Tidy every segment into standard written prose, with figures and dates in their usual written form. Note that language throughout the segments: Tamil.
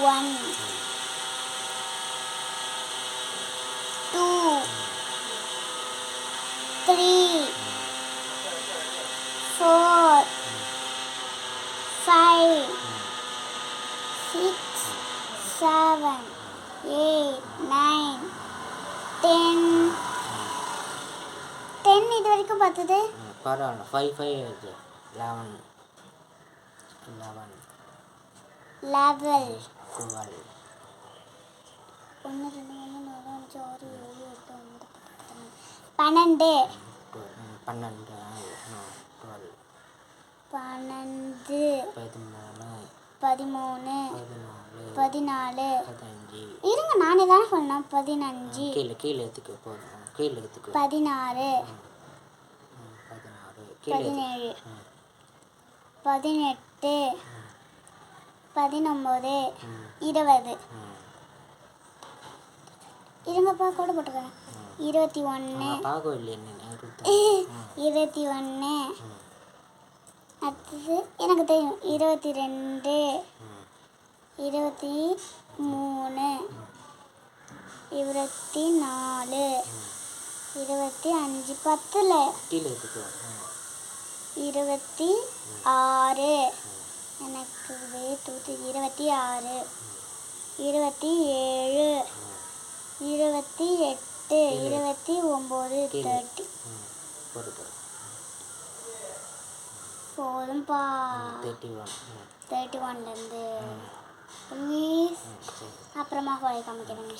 1 2 3 4 5 6 7 8 9 10 10 இது வரைக்கும் பார்த்தது பரவாயில்ல 5 5 ஆயிடுச்சு 11 12 1 2 3 4 5 6 7 8 9 10 12 14 இருங்க நானே தானே சொன்னேன் 15 கீழே எடுத்துக்க போதும் கீழே எடுத்துக்க 16 17 18 19 20 இருங்கப்பா கூட போட்டுக்கிறேன் 21 21 அடுத்தது எனக்கு தெரியும் 22 23 24 25 10ல் 26 எனக்கு வேத்து 26 27 28 29 30 போதும்பா 31லேருந்து ப்ளீஸ் அப்புறமா போய் காமிக்கிறேங்க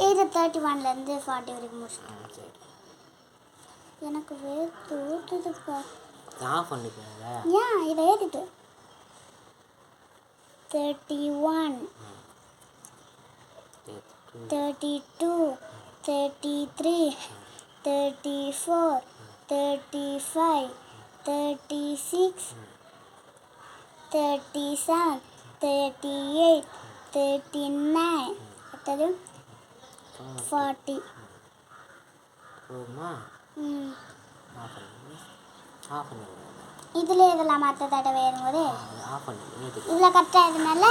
இது 31லேருந்து 40 வரைக்கும் முடிச்சுட்டேன் எனக்கு வேத்து ஊற்றுதுப்பா ஏன் இதை ஏற்றிட்டு 31 32 33 34 35 36 37 38 39 அடுத்தது 40 இதில் இதெல்லாம் மற்ற தடவை ஏறும்போது இதில் கரெக்டாக இருந்தனால